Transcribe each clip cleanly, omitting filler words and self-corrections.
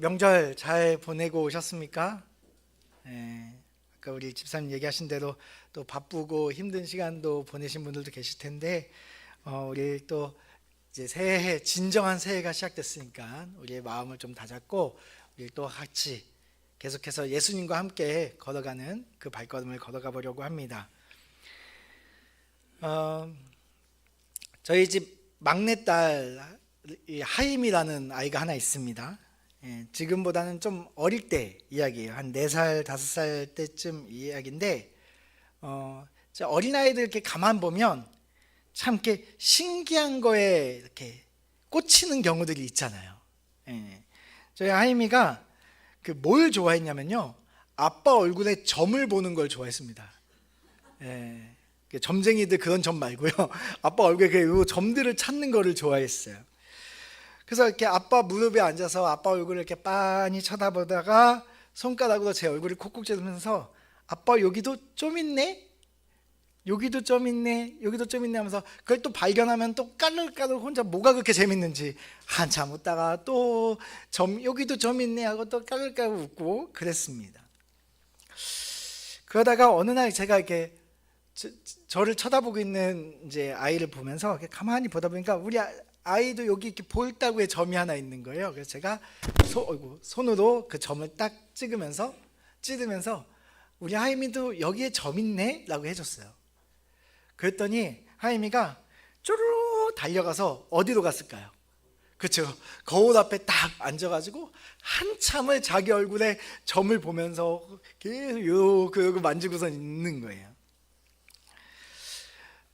명절 잘 보내고 오셨습니까? 예, 아까 우리 집사님 얘기하신 대로 또 바쁘고 힘든 시간도 보내신 분들도 계실 텐데, 우리 또 이제 새해, 진정한 새해가 시작됐으니까 우리의 마음을 좀 다잡고 우리 또 같이 계속해서 예수님과 함께 걸어가는 그 발걸음을 걸어가 보려고 합니다. 저희 집 막내딸 하임이라는 아이가 하나 있습니다. 지금보다는 좀 어릴 때 이야기예요. 한 4살, 5살 때쯤 이야기인데, 어린아이들 이렇게 가만 보면 참 이렇게 신기한 거에 이렇게 꽂히는 경우들이 있잖아요. 저희 하임이가 뭘 좋아했냐면요, 아빠 얼굴에 점을 보는 걸 좋아했습니다. 점쟁이들 그런 점 말고요, 아빠 얼굴에 그 점들을 찾는 거를 좋아했어요. 그래서 이렇게 아빠 무릎에 앉아서 아빠 얼굴을 이렇게 빤히 쳐다보다가 손가락으로 제 얼굴을 콕콕 찌르면서, 아빠 여기도 좀 있네, 여기도 좀 있네, 여기도 좀 있네 하면서 그걸 또 발견하면 또 까르르까르 혼자 뭐가 그렇게 재밌는지 한참 웃다가 또 여기도 좀 있네 하고 또 까르르까르 웃고 그랬습니다. 그러다가 어느 날 제가 이렇게 저를 쳐다보고 있는 이제 아이를 보면서 이렇게 가만히 보다 보니까 우리 아이도 여기 이렇게 볼따구에 점이 하나 있는 거예요. 그래서 제가 손으로 그 점을 딱 찌르면서 우리 하임이도 여기에 점 있네 라고 해줬어요. 그랬더니 하임이가 쪼르르 달려가서 어디로 갔을까요? 그렇죠, 거울 앞에 딱 앉아가지고 한참을 자기 얼굴에 점을 보면서 계속 요거 만지고서 있는 거예요.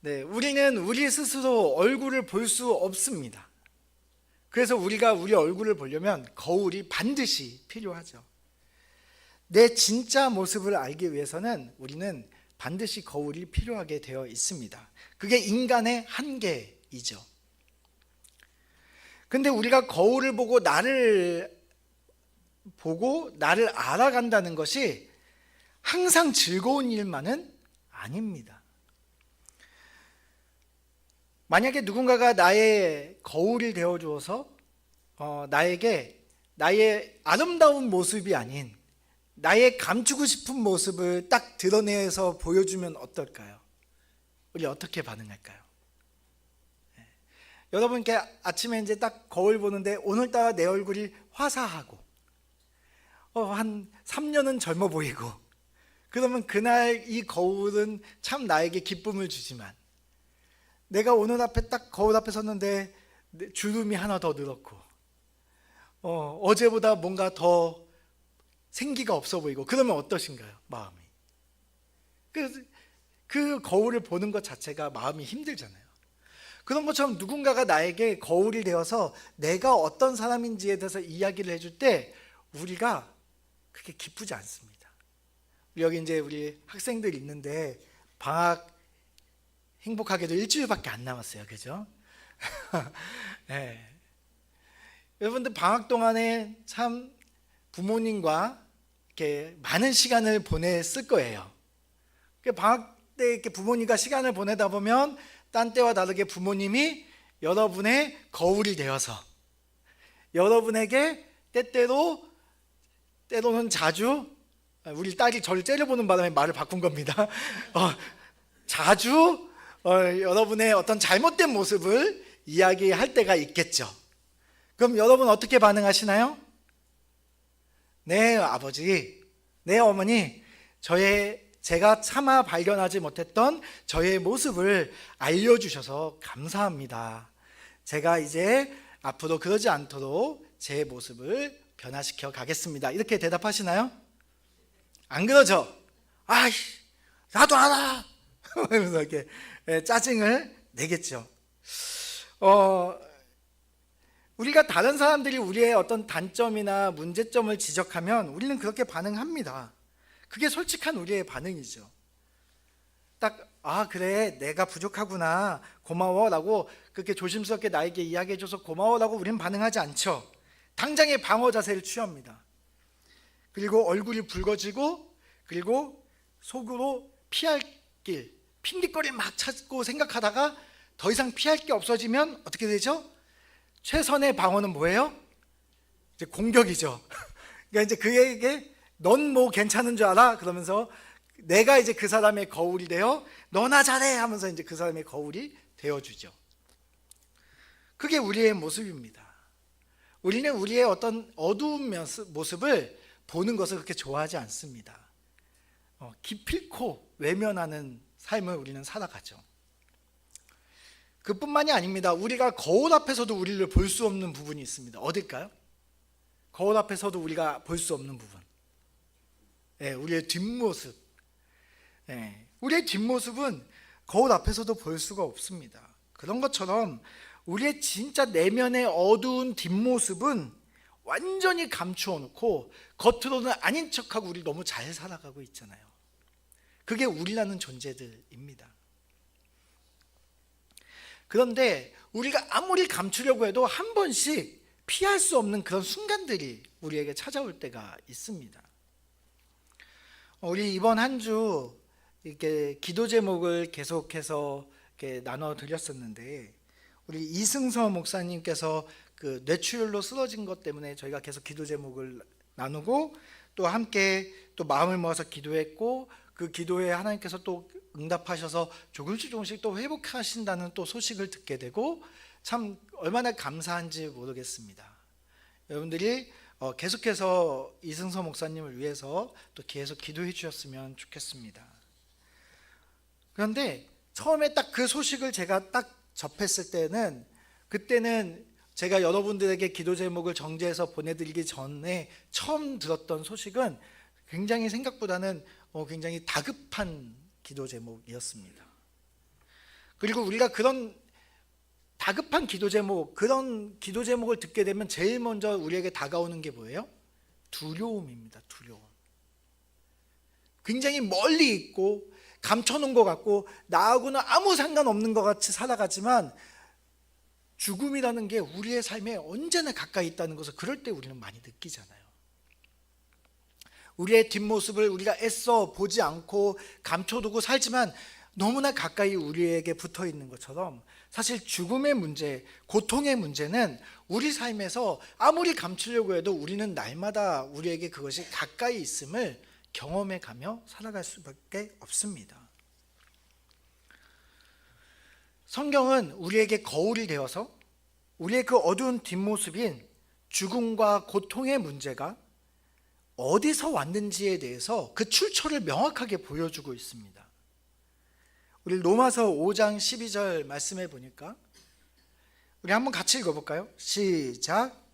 네, 우리는 우리 스스로 얼굴을 볼 수 없습니다. 그래서 우리가 우리 얼굴을 보려면 거울이 반드시 필요하죠. 내 진짜 모습을 알기 위해서는 우리는 반드시 거울이 필요하게 되어 있습니다. 그게 인간의 한계이죠. 근데 우리가 거울을 보고 나를 알아간다는 것이 항상 즐거운 일만은 아닙니다. 만약에 누군가가 나의 거울이 되어 주어서 나에게 나의 아름다운 모습이 아닌 나의 감추고 싶은 모습을 딱 드러내서 보여주면 어떨까요? 우리 어떻게 반응할까요? 여러분께 아침에 이제 딱 거울 보는데 오늘따라 내 얼굴이 화사하고 한 3년은 젊어 보이고, 그러면 그날 이 거울은 참 나에게 기쁨을 주지만, 내가 오늘 앞에 딱 거울 앞에 섰는데 주름이 하나 더 늘었고 어제보다 뭔가 더 생기가 없어 보이고, 그러면 어떠신가요? 마음이. 그 거울을 보는 것 자체가 마음이 힘들잖아요. 그런 것처럼 누군가가 나에게 거울이 되어서 내가 어떤 사람인지에 대해서 이야기를 해줄 때 우리가 그렇게 기쁘지 않습니다. 여기 이제 우리 학생들이 있는데 방학 행복하게도 일주일밖에 안 남았어요. 그죠? 네. 여러분들 방학 동안에 참 부모님과 이렇게 많은 시간을 보냈을 거예요. 방학 때 이렇게 부모님과 시간을 보내다 보면 딴 때와 다르게 부모님이 여러분의 거울이 되어서 여러분에게 때로는 자주, 우리 딸이 저를 째려보는 바람에 말을 바꾼 겁니다. 자주 여러분의 어떤 잘못된 모습을 이야기할 때가 있겠죠. 그럼 여러분 어떻게 반응하시나요? 네, 아버지, 네, 어머니, 제가 차마 발견하지 못했던 저의 모습을 알려주셔서 감사합니다. 제가 이제 앞으로 그러지 않도록 제 모습을 변화시켜 가겠습니다. 이렇게 대답하시나요? 안 그러죠? 아이, 나도 알아! 그러면서 이렇게 짜증을 내겠죠. 우리가 다른 사람들이 우리의 어떤 단점이나 문제점을 지적하면 우리는 그렇게 반응합니다. 그게 솔직한 우리의 반응이죠. 그래, 내가 부족하구나, 고마워 라고 그렇게 조심스럽게 나에게 이야기해줘서 고마워 라고 우리는 반응하지 않죠. 당장의 방어 자세를 취합니다. 그리고 얼굴이 붉어지고, 그리고 속으로 피할 길, 핑계거리를 막 찾고 생각하다가 더 이상 피할 게 없어지면 어떻게 되죠? 최선의 방어는 뭐예요? 이제 공격이죠. 그러니까 이제 그에게 넌 뭐 괜찮은 줄 알아? 그러면서 내가 이제 그 사람의 거울이 되어 너나 잘해 하면서 이제 그 사람의 거울이 되어주죠. 그게 우리의 모습입니다. 우리는 우리의 어떤 어두운 모습을 보는 것을 그렇게 좋아하지 않습니다. 기필코 외면하는 삶을 우리는 살아가죠. 그뿐만이 아닙니다. 우리가 거울 앞에서도 우리를 볼 수 없는 부분이 있습니다. 어딜까요? 거울 앞에서도 우리가 볼 수 없는 부분. 우리의 뒷모습. 우리의 뒷모습은 거울 앞에서도 볼 수가 없습니다. 그런 것처럼 우리의 진짜 내면의 어두운 뒷모습은 완전히 감추어 놓고 겉으로는 아닌 척하고 우리 너무 잘 살아가고 있잖아요. 그게 우리라는 존재들입니다. 그런데 우리가 아무리 감추려고 해도 한 번씩 피할 수 없는 그런 순간들이 우리에게 찾아올 때가 있습니다. 우리 이번 한 주 이렇게 기도 제목을 계속해서 이렇게 나눠 드렸었는데, 우리 이승서 목사님께서 그 뇌출혈로 쓰러진 것 때문에 저희가 계속 기도 제목을 나누고 또 함께 또 마음을 모아서 기도했고, 그 기도에 하나님께서 또 응답하셔서 조금씩 또 회복하신다는 또 소식을 듣게 되고 참 얼마나 감사한지 모르겠습니다. 여러분들이 계속해서 이승서 목사님을 위해서 또 계속 기도해 주셨으면 좋겠습니다. 그런데 처음에 딱 그 소식을 제가 딱 접했을 때는, 그때는 제가 여러분들에게 기도 제목을 정제해서 보내드리기 전에 처음 들었던 소식은 굉장히 생각보다는 굉장히 다급한 기도 제목이었습니다. 그리고 우리가 그런 다급한 기도 제목, 그런 기도 제목을 듣게 되면 제일 먼저 우리에게 다가오는 게 뭐예요? 두려움입니다. 두려움. 굉장히 멀리 있고 감춰놓은 것 같고 나하고는 아무 상관없는 것 같이 살아가지만 죽음이라는 게 우리의 삶에 언제나 가까이 있다는 것을 그럴 때 우리는 많이 느끼잖아요. 우리의 뒷모습을 우리가 애써 보지 않고 감춰두고 살지만 너무나 가까이 우리에게 붙어 있는 것처럼, 사실 죽음의 문제, 고통의 문제는 우리 삶에서 아무리 감추려고 해도 우리는 날마다 우리에게 그것이 가까이 있음을 경험해 가며 살아갈 수밖에 없습니다. 성경은 우리에게 거울이 되어서 우리의 그 어두운 뒷모습인 죽음과 고통의 문제가 어디서 왔는지에 대해서 그 출처를 명확하게 보여주고 있습니다. 우리 로마서 5장 12절 말씀해 보니까 우리 한번 같이 읽어볼까요? 시작.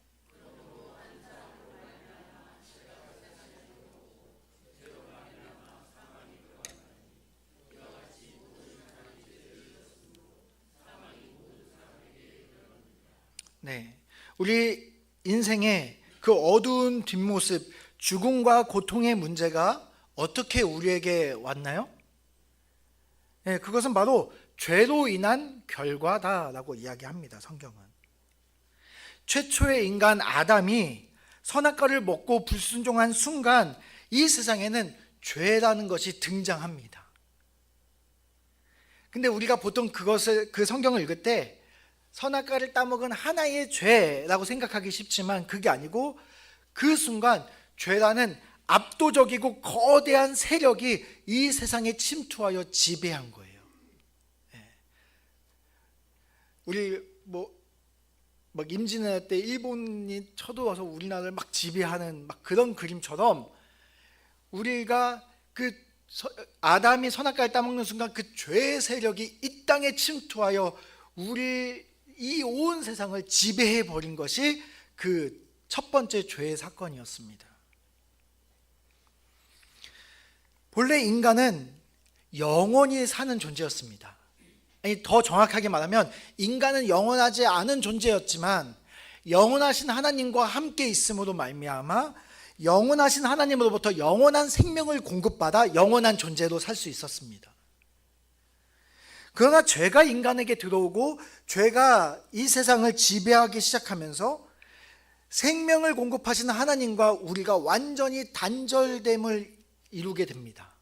네, 우리 인생의 그 어두운 뒷모습, 죽음과 고통의 문제가 어떻게 우리에게 왔나요? 네, 그것은 바로 죄로 인한 결과다라고 이야기합니다. 성경은 최초의 인간 아담이 선악과를 먹고 불순종한 순간 이 세상에는 죄라는 것이 등장합니다. 근데 우리가 보통 그 성경을 읽을 때 선악과를 따먹은 하나의 죄라고 생각하기 쉽지만 그게 아니고, 그 순간 죄라는 압도적이고 거대한 세력이 이 세상에 침투하여 지배한 거예요. 우리 막 임진왜란 때 일본이 쳐들어와서 우리나라를 막 지배하는 막 그런 그림처럼, 우리가 그 아담이 선악과를 따먹는 순간 그 죄의 세력이 이 땅에 침투하여 우리 이 온 세상을 지배해 버린 것이 그 첫 번째 죄의 사건이었습니다. 본래 인간은 영원히 사는 존재였습니다. 아니, 더 정확하게 말하면 인간은 영원하지 않은 존재였지만 영원하신 하나님과 함께 있음으로 말미암아 영원하신 하나님으로부터 영원한 생명을 공급받아 영원한 존재로 살 수 있었습니다. 그러나 죄가 인간에게 들어오고 죄가 이 세상을 지배하기 시작하면서 생명을 공급하시는 하나님과 우리가 완전히 단절됨을 이루게 됩니다.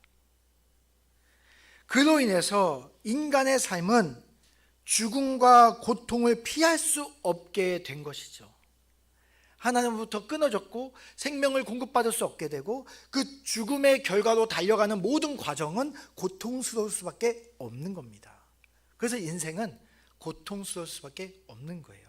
그로 인해서 인간의 삶은 죽음과 고통을 피할 수 없게 된 것이죠. 하나님으로부터 끊어졌고 생명을 공급받을 수 없게 되고 그 죽음의 결과로 달려가는 모든 과정은 고통스러울 수밖에 없는 겁니다. 그래서 인생은 고통스러울 수밖에 없는 거예요.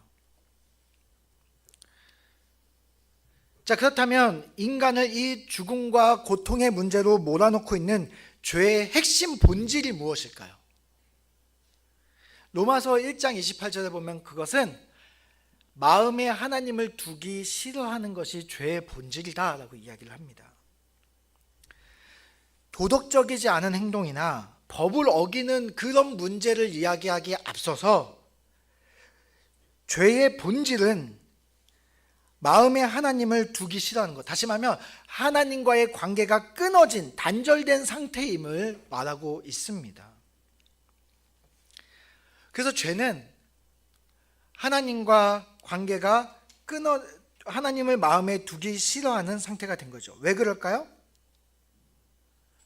자, 그렇다면 인간을 이 죽음과 고통의 문제로 몰아넣고 있는 죄의 핵심 본질이 무엇일까요? 로마서 1장 28절에 보면 그것은 마음에 하나님을 두기 싫어하는 것이 죄의 본질이다라고 이야기를 합니다. 도덕적이지 않은 행동이나 법을 어기는 그런 문제를 이야기하기에 앞서서 죄의 본질은 마음에 하나님을 두기 싫어하는 것, 다시 말하면 하나님과의 관계가 끊어진 단절된 상태임을 말하고 있습니다. 그래서 죄는 하나님과 관계가 하나님을 마음에 두기 싫어하는 상태가 된 거죠. 왜 그럴까요?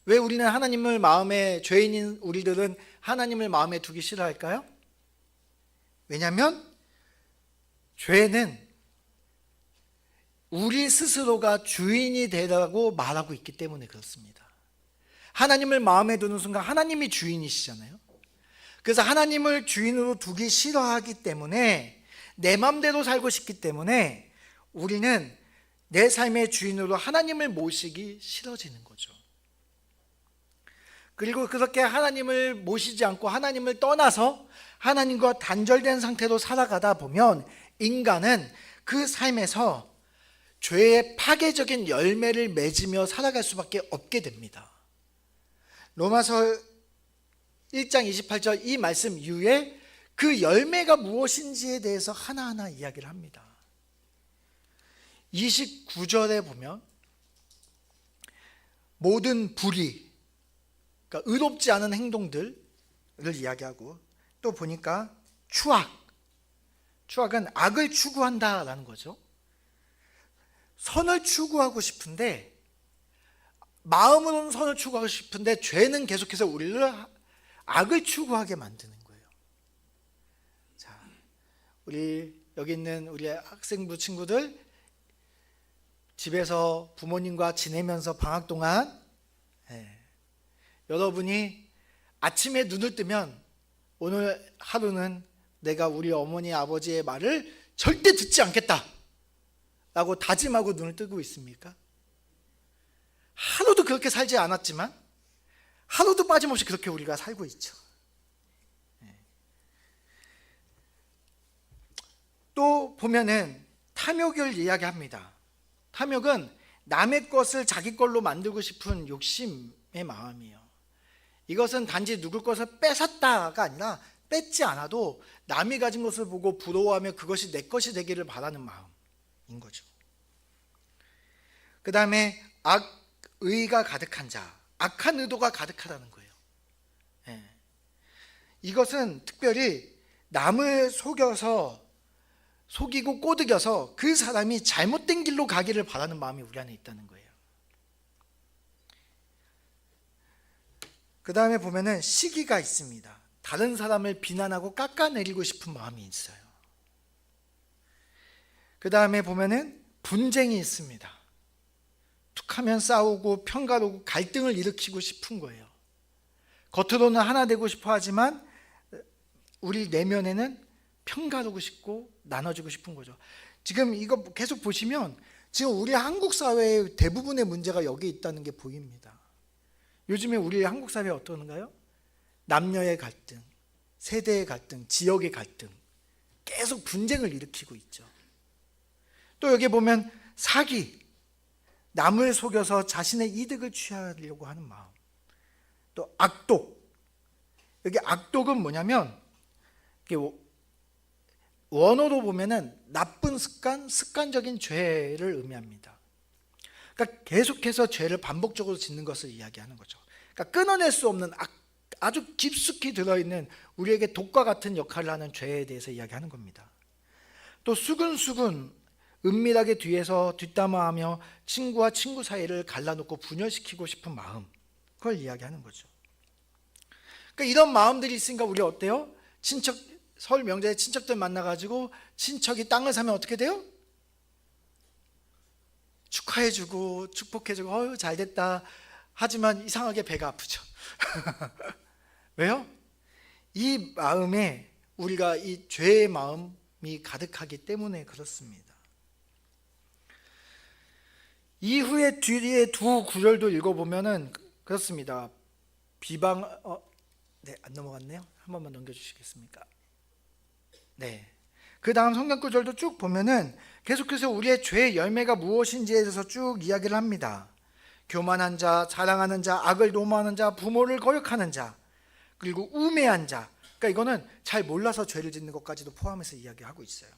왜 우리는 하나님을 마음에, 죄인인 우리들은 하나님을 마음에 두기 싫어할까요? 왜냐하면 죄는 우리 스스로가 주인이 되라고 말하고 있기 때문에 그렇습니다. 하나님을 마음에 두는 순간 하나님이 주인이시잖아요. 그래서 하나님을 주인으로 두기 싫어하기 때문에, 내 맘대로 살고 싶기 때문에 우리는 내 삶의 주인으로 하나님을 모시기 싫어지는 거죠. 그리고 그렇게 하나님을 모시지 않고 하나님을 떠나서 하나님과 단절된 상태로 살아가다 보면 인간은 그 삶에서 죄의 파괴적인 열매를 맺으며 살아갈 수밖에 없게 됩니다. 로마서 1장 28절 이 말씀 이후에 그 열매가 무엇인지에 대해서 하나하나 이야기를 합니다. 29절에 보면 모든 불의, 그러니까 의롭지 않은 행동들을 이야기하고, 또 보니까 추악은 악을 추구한다라는 거죠. 선을 추구하고 싶은데, 마음으로는 선을 추구하고 싶은데 죄는 계속해서 우리를 악을 추구하게 만드는 거예요. 자, 우리 여기 있는 우리 학생부 친구들, 집에서 부모님과 지내면서 방학 동안 여러분이 아침에 눈을 뜨면 오늘 하루는 내가 우리 어머니 아버지의 말을 절대 듣지 않겠다 라고 다짐하고 눈을 뜨고 있습니까? 하루도 그렇게 살지 않았지만 하루도 빠짐없이 그렇게 우리가 살고 있죠. 또 보면은 탐욕을 이야기합니다. 탐욕은 남의 것을 자기 걸로 만들고 싶은 욕심의 마음이에요. 이것은 단지 누구 것을 뺏었다가 아니라 뺏지 않아도 남이 가진 것을 보고 부러워하며 그것이 내 것이 되기를 바라는 마음인 거죠. 그 다음에 악의가 가득한 자, 악한 의도가 가득하다는 거예요. 이것은 특별히 남을 속이고 꼬드겨서 그 사람이 잘못된 길로 가기를 바라는 마음이 우리 안에 있다는 거예요. 그 다음에 보면은 시기가 있습니다. 다른 사람을 비난하고 깎아내리고 싶은 마음이 있어요. 그 다음에 보면은 분쟁이 있습니다. 툭하면 싸우고 평가하고 갈등을 일으키고 싶은 거예요. 겉으로는 하나 되고 싶어 하지만 우리 내면에는 평가하고 싶고 나눠주고 싶은 거죠. 지금 이거 계속 보시면 지금 우리 한국 사회의 대부분의 문제가 여기 있다는 게 보입니다. 요즘에 우리 한국 사회 어떤가요? 남녀의 갈등, 세대의 갈등, 지역의 갈등, 계속 분쟁을 일으키고 있죠. 또 여기 보면 사기, 남을 속여서 자신의 이득을 취하려고 하는 마음. 또 악독, 여기 악독은 뭐냐면 원어로 보면은 나쁜 습관, 습관적인 죄를 의미합니다. 그러니까 계속해서 죄를 반복적으로 짓는 것을 이야기하는 거죠. 그러니까 끊어낼 수 없는 아주 깊숙이 들어있는 우리에게 독과 같은 역할을 하는 죄에 대해서 이야기하는 겁니다. 또 수근수근 은밀하게 뒤에서 뒷담화하며 친구와 친구 사이를 갈라놓고 분열시키고 싶은 마음, 그걸 이야기하는 거죠. 그러니까 이런 마음들이 있으니까 우리 어때요? 설 명절에 친척들 만나가지고 친척이 땅을 사면 어떻게 돼요? 축하해주고 축복해주고 어휴 잘됐다 하지만 이상하게 배가 아프죠. 왜요? 이 마음에 우리가 이 죄의 마음이 가득하기 때문에 그렇습니다. 이후에 뒤에 두 구절도 읽어보면은 그렇습니다. 비방 안 넘어갔네요. 한 번만 넘겨주시겠습니까? 네. 그 다음 성경 구절도 쭉 보면은 계속해서 우리의 죄의 열매가 무엇인지에 대해서 쭉 이야기를 합니다. 교만한 자, 자랑하는 자, 악을 도모하는 자, 부모를 거역하는 자, 그리고 우매한 자. 그러니까 이거는 잘 몰라서 죄를 짓는 것까지도 포함해서 이야기하고 있어요.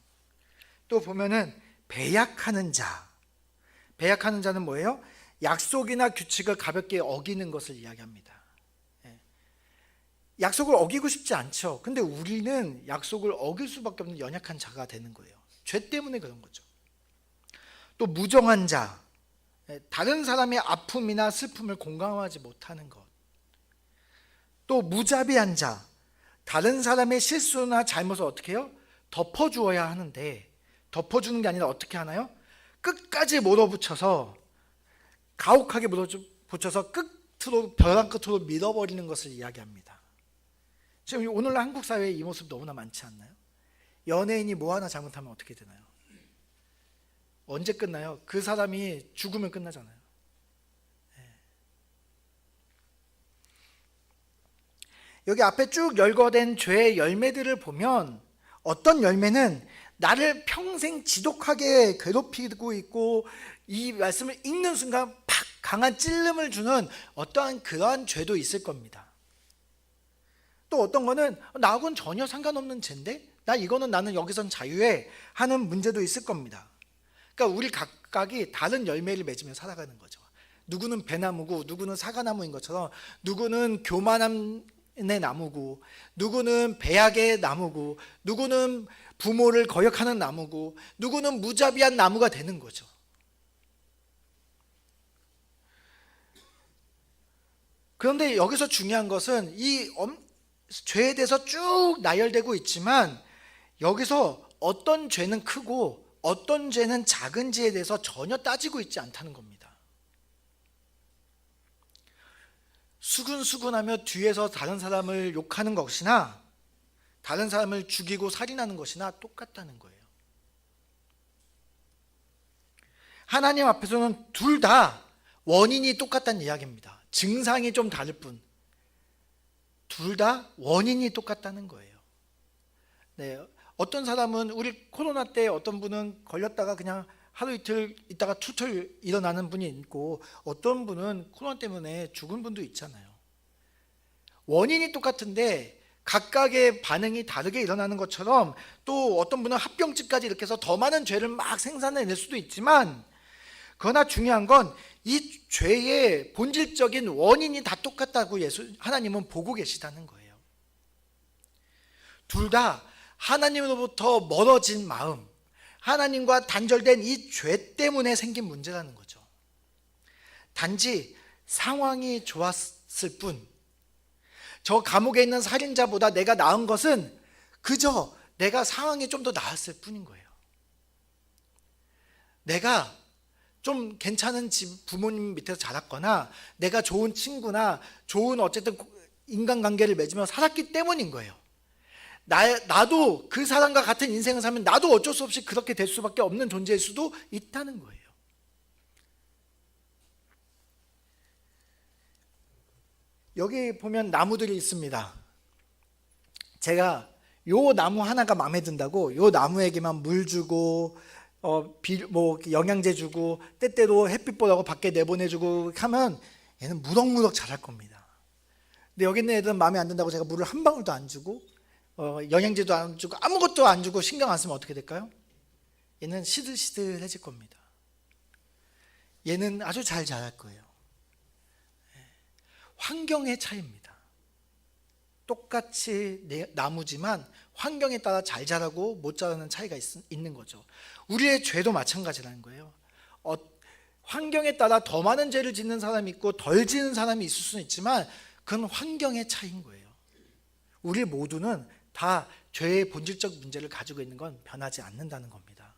또 보면은 배약하는 자. 배약하는 자는 뭐예요? 약속이나 규칙을 가볍게 어기는 것을 이야기합니다. 약속을 어기고 싶지 않죠. 근데 우리는 약속을 어길 수밖에 없는 연약한 자가 되는 거예요. 죄 때문에 그런 거죠. 또 무정한 자, 다른 사람의 아픔이나 슬픔을 공감하지 못하는 것. 또 무자비한 자, 다른 사람의 실수나 잘못을 어떻게 해요? 덮어주어야 하는데 덮어주는 게 아니라 어떻게 하나요? 끝까지 몰아붙여서 가혹하게 몰아붙여서 끝으로 벼랑 끝으로 밀어버리는 것을 이야기합니다. 지금 오늘날 한국 사회에 이 모습 너무나 많지 않나요? 연예인이 뭐 하나 잘못하면 어떻게 되나요? 언제 끝나요? 그 사람이 죽으면 끝나잖아요. 여기 앞에 쭉 열거된 죄의 열매들을 보면 어떤 열매는 나를 평생 지독하게 괴롭히고 있고 이 말씀을 읽는 순간 팍 강한 찔림을 주는 어떠한 그러한 죄도 있을 겁니다. 또 어떤 거는 나하고는 전혀 상관없는 죄인데 나는 여기선 자유해 하는 문제도 있을 겁니다. 그러니까 우리 각각이 다른 열매를 맺으며 살아가는 거죠. 누구는 배나무고 누구는 사과나무인 것처럼 누구는 교만함의 나무고 누구는 배악의 나무고 누구는 부모를 거역하는 나무고 누구는 무자비한 나무가 되는 거죠. 그런데 여기서 중요한 것은 이 죄에 대해서 쭉 나열되고 있지만 여기서 어떤 죄는 크고 어떤 죄는 작은지에 대해서 전혀 따지고 있지 않다는 겁니다. 수근수근하며 뒤에서 다른 사람을 욕하는 것이나 다른 사람을 죽이고 살인하는 것이나 똑같다는 거예요. 하나님 앞에서는 둘 다 원인이 똑같다는 이야기입니다. 증상이 좀 다를 뿐 둘 다 원인이 똑같다는 거예요. 네, 어떤 사람은 우리 코로나 때 어떤 분은 걸렸다가 그냥 하루 이틀 있다가 투틀 일어나는 분이 있고 어떤 분은 코로나 때문에 죽은 분도 있잖아요. 원인이 똑같은데 각각의 반응이 다르게 일어나는 것처럼 또 어떤 분은 합병증까지 이렇게 해서 더 많은 죄를 막 생산해낼 수도 있지만 그러나 중요한 건 이 죄의 본질적인 원인이 다 똑같다고 하나님은 보고 계시다는 거예요. 둘 다 하나님으로부터 멀어진 마음, 하나님과 단절된 이 죄 때문에 생긴 문제라는 거죠. 단지 상황이 좋았을 뿐, 저 감옥에 있는 살인자보다 내가 나은 것은 그저 내가 상황이 좀 더 나았을 뿐인 거예요. 내가 좀 괜찮은 집 부모님 밑에서 자랐거나 내가 좋은 친구나 좋은 어쨌든 인간관계를 맺으며 살았기 때문인 거예요. 나도 그 사람과 같은 인생을 살면 나도 어쩔 수 없이 그렇게 될 수밖에 없는 존재일 수도 있다는 거예요. 여기 보면 나무들이 있습니다. 제가 요 나무 하나가 마음에 든다고 요 나무에게만 물 주고 영양제 주고 때때로 햇빛 보라고 밖에 내보내주고 하면 얘는 무럭무럭 자랄 겁니다. 근데 여기 있는 애들은 마음에 안 든다고 제가 물을 한 방울도 안 주고 영양제도 안 주고 아무것도 안 주고 신경 안 쓰면 어떻게 될까요? 얘는 시들시들해질 겁니다. 얘는 아주 잘 자랄 거예요. 환경의 차이입니다. 똑같이 나무지만 환경에 따라 잘 자라고 못 자라는 차이가 있는 거죠. 우리의 죄도 마찬가지라는 거예요. 환경에 따라 더 많은 죄를 짓는 사람이 있고 덜 짓는 사람이 있을 수는 있지만 그건 환경의 차이인 거예요. 우리 모두는 다 죄의 본질적 문제를 가지고 있는 건 변하지 않는다는 겁니다.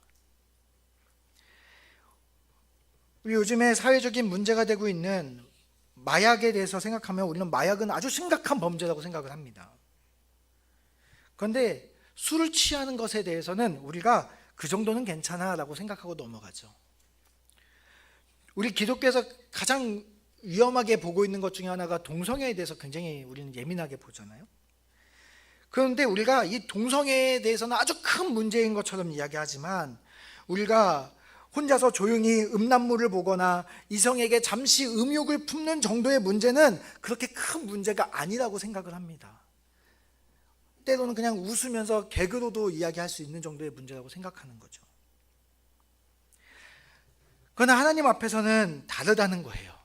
우리 요즘에 사회적인 문제가 되고 있는 마약에 대해서 생각하면 우리는 마약은 아주 심각한 범죄라고 생각을 합니다. 그런데 술을 취하는 것에 대해서는 우리가 그 정도는 괜찮아 라고 생각하고 넘어가죠. 우리 기독교에서 가장 위험하게 보고 있는 것 중에 하나가 동성애에 대해서 굉장히 우리는 예민하게 보잖아요. 그런데 우리가 이 동성애에 대해서는 아주 큰 문제인 것처럼 이야기하지만, 우리가 혼자서 조용히 음란물을 보거나 이성에게 잠시 음욕을 품는 정도의 문제는 그렇게 큰 문제가 아니라고 생각을 합니다. 때로는 그냥 웃으면서 개그로도 이야기할 수 있는 정도의 문제라고 생각하는 거죠. 그러나 하나님 앞에서는 다르다는 거예요.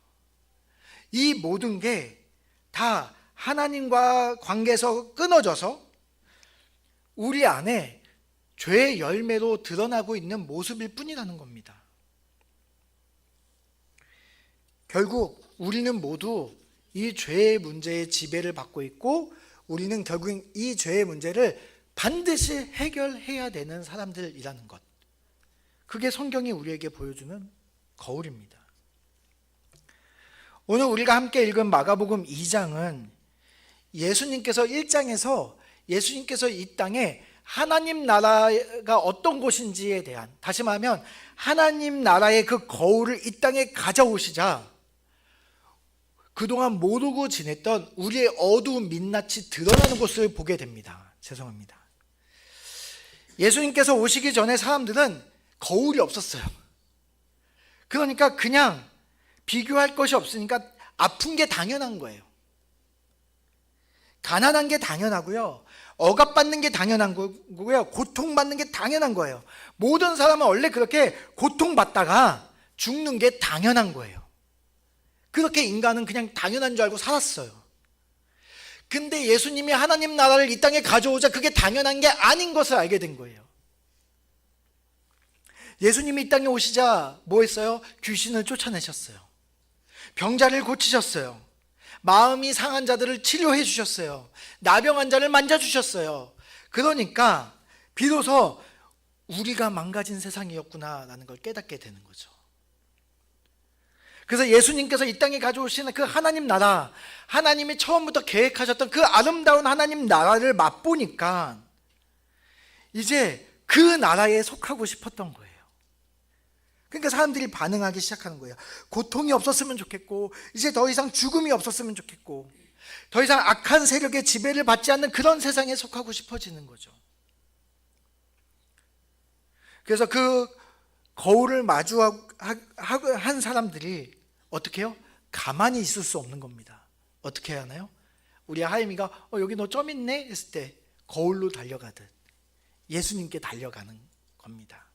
이 모든 게 다 하나님과 관계에서 끊어져서 우리 안에 죄의 열매로 드러나고 있는 모습일 뿐이라는 겁니다. 결국 우리는 모두 이 죄의 문제의 지배를 받고 있고, 우리는 결국 이 죄의 문제를 반드시 해결해야 되는 사람들이라는 것, 그게 성경이 우리에게 보여주는 거울입니다. 오늘 우리가 함께 읽은 마가복음 2장은 예수님께서 1장에서 예수님께서 이 땅에 하나님 나라가 어떤 곳인지에 대한, 다시 말하면 하나님 나라의 그 거울을 이 땅에 가져오시자 그동안 모르고 지냈던 우리의 어두운 민낯이 드러나는 것을 보게 됩니다. 죄송합니다. 예수님께서 오시기 전에 사람들은 거울이 없었어요. 그러니까 그냥 비교할 것이 없으니까 아픈 게 당연한 거예요. 가난한 게 당연하고요, 억압받는 게 당연한 거고요, 고통받는 게 당연한 거예요. 모든 사람은 원래 그렇게 고통받다가 죽는 게 당연한 거예요. 그렇게 인간은 그냥 당연한 줄 알고 살았어요. 근데 예수님이 하나님 나라를 이 땅에 가져오자 그게 당연한 게 아닌 것을 알게 된 거예요. 예수님이 이 땅에 오시자 뭐 했어요? 귀신을 쫓아내셨어요. 병자를 고치셨어요. 마음이 상한 자들을 치료해 주셨어요. 나병한 자를 만져주셨어요. 그러니까 비로소 우리가 망가진 세상이었구나라는 걸 깨닫게 되는 거죠. 그래서 예수님께서 이 땅에 가져오시는 그 하나님 나라, 하나님이 처음부터 계획하셨던 그 아름다운 하나님 나라를 맛보니까 이제 그 나라에 속하고 싶었던 거예요. 그러니까 사람들이 반응하기 시작하는 거예요. 고통이 없었으면 좋겠고, 이제 더 이상 죽음이 없었으면 좋겠고, 더 이상 악한 세력의 지배를 받지 않는 그런 세상에 속하고 싶어지는 거죠. 그래서 그 거울을 마주한 사람들이 어떻게 해요? 가만히 있을 수 없는 겁니다. 어떻게 해야 하나요? 우리 하임이가 여기 너 점 있네 했을 때 거울로 달려가듯 예수님께 달려가는 겁니다.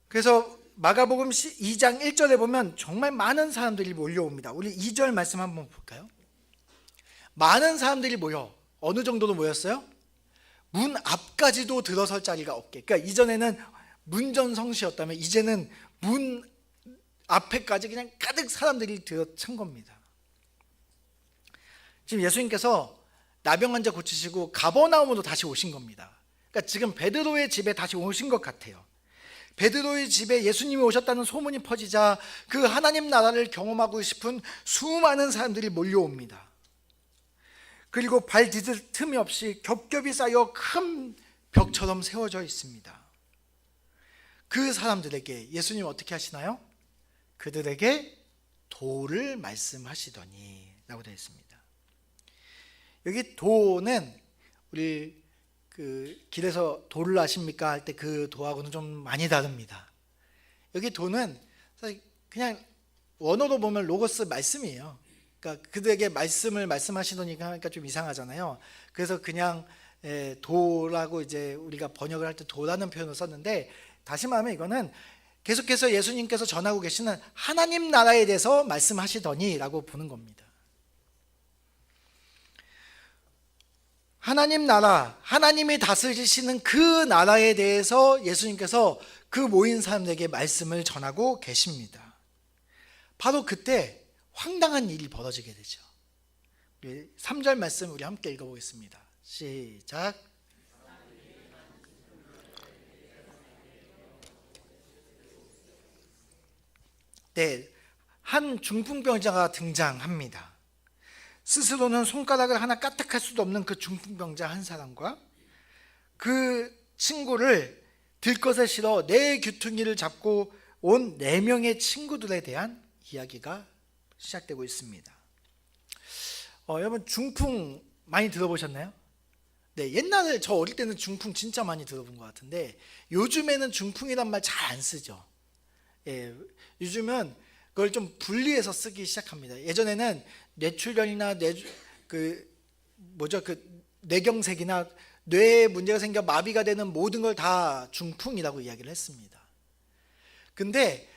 그래서 마가복음 2장 1절에 보면 정말 많은 사람들이 몰려옵니다. 우리 2절 말씀 한번 볼까요? 많은 사람들이 모여, 어느 정도로 모였어요? 문 앞까지도 들어설 자리가 없게. 그러니까 이전에는 문전성시였다면 이제는 문 앞에까지 그냥 가득 사람들이 들어찬 겁니다. 지금 예수님께서 나병 환자 고치시고 가버나움으로 다시 오신 겁니다. 그러니까 지금 베드로의 집에 다시 오신 것 같아요. 베드로의 집에 예수님이 오셨다는 소문이 퍼지자 그 하나님 나라를 경험하고 싶은 수많은 사람들이 몰려옵니다. 그리고 발 디딜 틈이 없이 겹겹이 쌓여 큰 벽처럼 세워져 있습니다. 그 사람들에게 예수님 어떻게 하시나요? 그들에게 도를 말씀하시더니 라고 되어 있습니다. 여기 도는 우리 그 길에서 도를 아십니까 할 때 그 도하고는 좀 많이 다릅니다. 여기 도는 사실 그냥 원어로 보면 로고스 말씀이에요. 그러니까 그들에게 말씀을 말씀하시더니 하니까 좀 이상하잖아요. 그래서 그냥 도라고 이제 우리가 번역을 할 때 도라는 표현을 썼는데, 다시 말하면 이거는 계속해서 예수님께서 전하고 계시는 하나님 나라에 대해서 말씀하시더니 라고 보는 겁니다. 하나님 나라, 하나님이 다스리시는 그 나라에 대해서 예수님께서 그 모인 사람들에게 말씀을 전하고 계십니다. 바로 그때 황당한 일이 벌어지게 되죠. 3절 말씀 우리 함께 읽어보겠습니다. 시작. 네, 한 중풍병자가 등장합니다. 스스로는 손가락을 하나 까딱할 수도 없는 그 중풍병자 한 사람과 그 친구를 들것에 실어 내 귀퉁이를 잡고 온 4명의 친구들에 대한 이야기가 시작되고 있습니다. 여러분 중풍 많이 들어보셨나요? 네, 옛날에 저 어릴 때는 중풍 진짜 많이 들어본 것 같은데 요즘에는 중풍이란 말 잘 안 쓰죠. 예, 요즘은 그걸 좀 분리해서 쓰기 시작합니다. 예전에는 뇌출혈이나 뇌경색이나 뇌에 문제가 생겨 마비가 되는 모든 걸 다 중풍이라고 이야기를 했습니다. 근데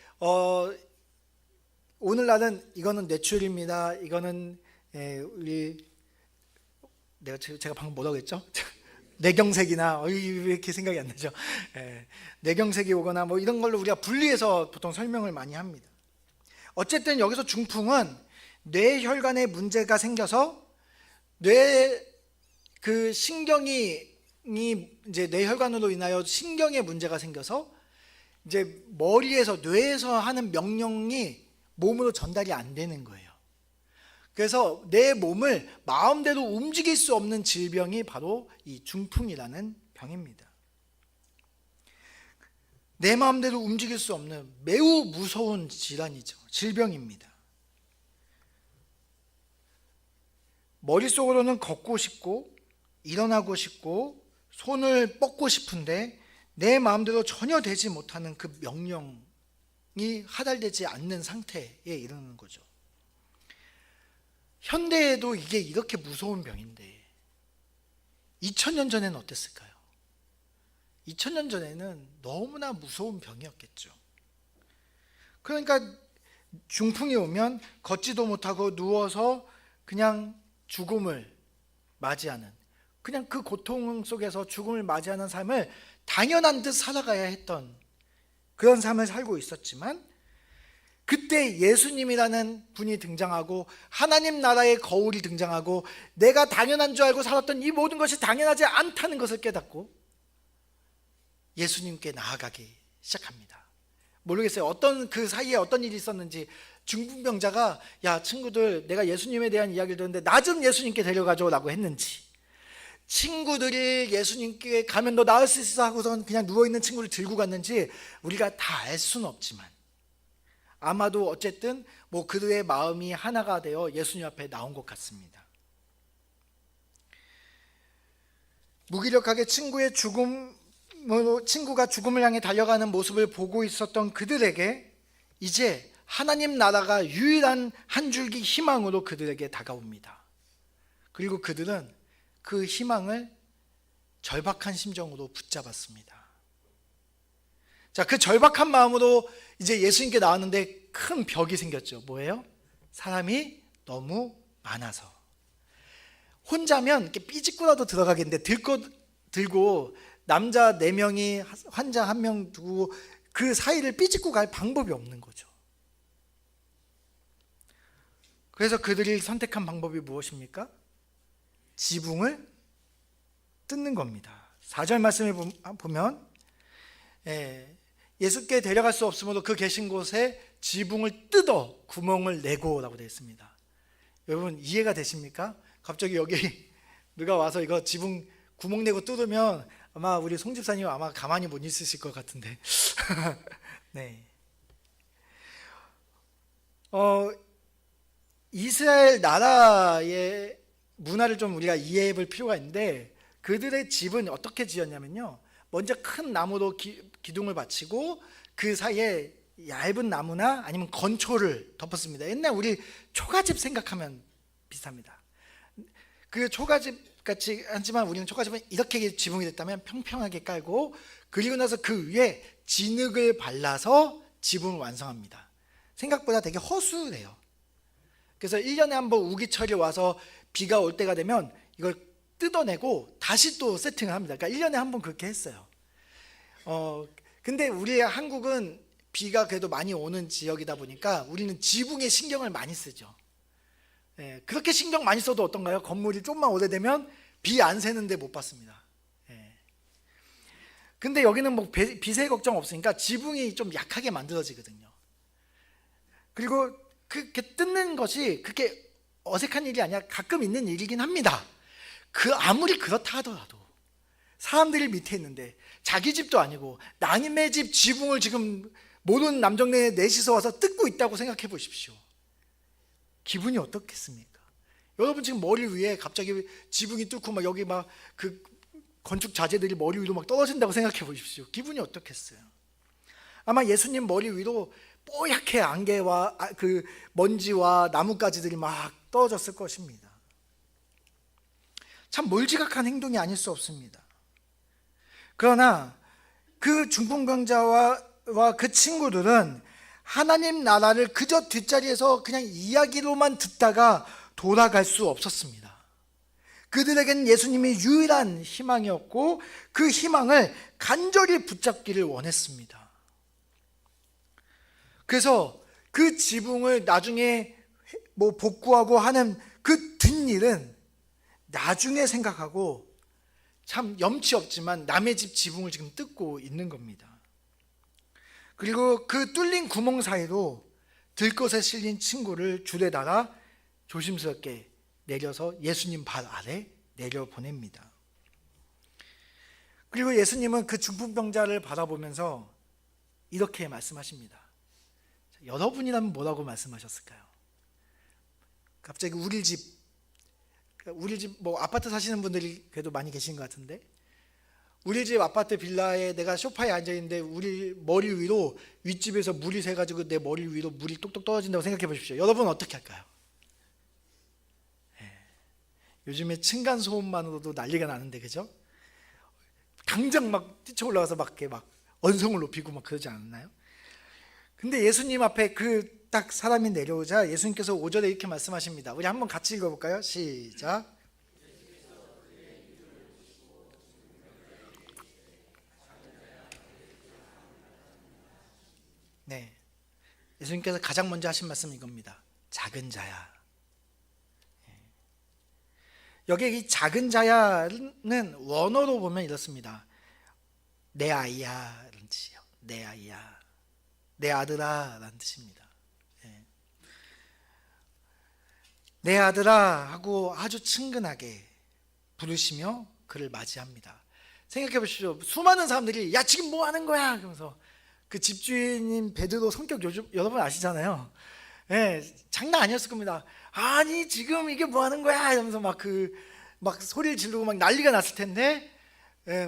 오늘날은 이거는 뇌출혈입니다. 이거는 제가 방금 뭐라고 했죠? 뇌경색이나 왜 이렇게 생각이 안 나죠? 뇌경색이 오거나 뭐 이런 걸로 우리가 분리해서 보통 설명을 많이 합니다. 어쨌든 여기서 중풍은 뇌혈관에 문제가 생겨서 그 신경이 이제 뇌혈관으로 인하여 신경에 문제가 생겨서 이제 머리에서 뇌에서 하는 명령이 몸으로 전달이 안 되는 거예요. 그래서 내 몸을 마음대로 움직일 수 없는 질병이 바로 이 중풍이라는 병입니다. 내 마음대로 움직일 수 없는 매우 무서운 질환이죠. 질병입니다. 머릿속으로는 걷고 싶고 일어나고 싶고 손을 뻗고 싶은데 내 마음대로 전혀 되지 못하는 그 명령이 하달되지 않는 상태에 이르는 거죠. 현대에도 이게 이렇게 무서운 병인데 2000년 전에는 어땠을까요? 2000년 전에는 너무나 무서운 병이었겠죠. 그러니까 중풍이 오면 걷지도 못하고 누워서 그냥 죽음을 맞이하는, 그냥 그 고통 속에서 죽음을 맞이하는 삶을 당연한 듯 살아가야 했던 그런 삶을 살고 있었지만 그때 예수님이라는 분이 등장하고 하나님 나라의 거울이 등장하고 내가 당연한 줄 알고 살았던 이 모든 것이 당연하지 않다는 것을 깨닫고 예수님께 나아가기 시작합니다. 모르겠어요. 그 사이에 어떤 일이 있었는지 중풍병자가 야 친구들 내가 예수님에 대한 이야기를 들었는데 나 좀 예수님께 데려가줘 라고 했는지, 친구들이 예수님께 가면 너 나을 수 있어 하고선 그냥 누워있는 친구를 들고 갔는지 우리가 다 알 수는 없지만 아마도 어쨌든 뭐 그들의 마음이 하나가 되어 예수님 앞에 나온 것 같습니다. 무기력하게 친구가 죽음을 향해 달려가는 모습을 보고 있었던 그들에게 이제 하나님 나라가 유일한 한 줄기 희망으로 그들에게 다가옵니다. 그리고 그들은 그 희망을 절박한 심정으로 붙잡았습니다. 자, 그 절박한 마음으로 이제 예수님께 나왔는데 큰 벽이 생겼죠. 뭐예요? 사람이 너무 많아서. 혼자면 이렇게 삐짓고라도 들어가겠는데 들고 남자 4명이 환자 1명 두고 그 사이를 삐짓고 갈 방법이 없는 거죠. 그래서 그들이 선택한 방법이 무엇입니까? 지붕을 뜯는 겁니다. 4절 말씀을 보면 예수께 데려갈 수 없으므로 그 계신 곳에 지붕을 뜯어 구멍을 내고 라고 되어 있습니다. 여러분 이해가 되십니까? 갑자기 여기 누가 와서 이거 지붕 구멍 내고 뜯으면 아마 우리 송 집사님 아마 가만히 못 있으실 것 같은데 네. 이스라엘 나라의 문화를 좀 우리가 이해해 볼 필요가 있는데 그들의 집은 어떻게 지었냐면요, 먼저 큰 나무로 기둥을 받치고 그 사이에 얇은 나무나 아니면 건초를 덮었습니다. 옛날 우리 초가집 생각하면 비슷합니다. 그 초가집 같이 하지만 우리는 초가집은 이렇게 지붕이 됐다면 평평하게 깔고 그리고 나서 그 위에 진흙을 발라서 지붕을 완성합니다. 생각보다 되게 허술해요. 그래서 1년에 한 번 우기철이 와서 비가 올 때가 되면 이걸 뜯어내고 다시 또 세팅을 합니다. 그러니까 1년에 한 번 그렇게 했어요. 근데 우리 한국은 비가 그래도 많이 오는 지역이다 보니까 우리는 지붕에 신경을 많이 쓰죠. 그렇게 신경 많이 써도 어떤가요? 건물이 좀만 오래되면 비 안 새는데 못 받습니다. 근데 여기는 뭐 비세 걱정 없으니까 지붕이 좀 약하게 만들어지거든요. 그리고 그렇게 뜯는 것이 그렇게 어색한 일이 아니라 가끔 있는 일이긴 합니다. 아무리 그렇다 하더라도 사람들이 밑에 있는데 자기 집도 아니고 남의 집 지붕을 지금 모든 남정네 넷이서 와서 뜯고 있다고 생각해 보십시오. 기분이 어떻겠습니까? 여러분 지금 머리 위에 갑자기 지붕이 뚫고 막 여기 막 그 건축 자재들이 머리 위로 막 떨어진다고 생각해 보십시오. 기분이 어떻겠어요? 아마 예수님 머리 위로 뽀얗게 안개와 그 먼지와 나뭇가지들이 막 떨어졌을 것입니다. 참 몰지각한 행동이 아닐 수 없습니다. 그러나 그 중풍병자와 그 친구들은 하나님 나라를 그저 뒷자리에서 그냥 이야기로만 듣다가 돌아갈 수 없었습니다. 그들에게는 예수님이 유일한 희망이었고 그 희망을 간절히 붙잡기를 원했습니다. 그래서 그 지붕을 나중에 복구하고 하는 그 뒷일은 나중에 생각하고 참 염치 없지만 남의 집 지붕을 지금 뜯고 있는 겁니다. 그리고 그 뚫린 구멍 사이로 들것에 실린 친구를 줄에 달아 조심스럽게 내려서 예수님 발 아래 내려보냅니다. 그리고 예수님은 그 중풍병자를 바라보면서 이렇게 말씀하십니다. 여러분이라면 뭐라고 말씀하셨을까요? 갑자기 우리 집 아파트 사시는 분들이 그래도 많이 계신 것 같은데, 우리 집 아파트 빌라에 내가 소파에 앉아있는데 우리 머리 위로 윗집에서 물이 새가지고 내 머리 위로 물이 똑똑 떨어진다고 생각해 보십시오. 여러분 어떻게 할까요? 요즘에 층간소음만으로도 난리가 나는데, 그죠? 당장 막 뛰쳐 올라가서 막 언성을 높이고 막 그러지 않나요? 근데 예수님 앞에 그 딱 사람이 내려오자 예수님께서 5절에 이렇게 말씀하십니다. 우리 한번 같이 읽어볼까요? 시작. 네, 예수님께서 가장 먼저 하신 말씀은 이겁니다. 작은 자야. 여기 이 작은 자야는 원어로 보면 이렇습니다. 내 아이야 라는 뜻이에요. 내 아이야, 내 아들아 라는 뜻입니다. 내 아들아 하고 아주 친근하게 부르시며 그를 맞이합니다. 생각해 보십시오. 수많은 사람들이 야 지금 뭐 하는 거야 그러면서, 그 집주인인 베드로 성격 요즘 여러분 아시잖아요. 장난 아니었을 겁니다. 아니 지금 이게 뭐 하는 거야 이러면서 막 소리를 지르고 막 난리가 났을 텐데,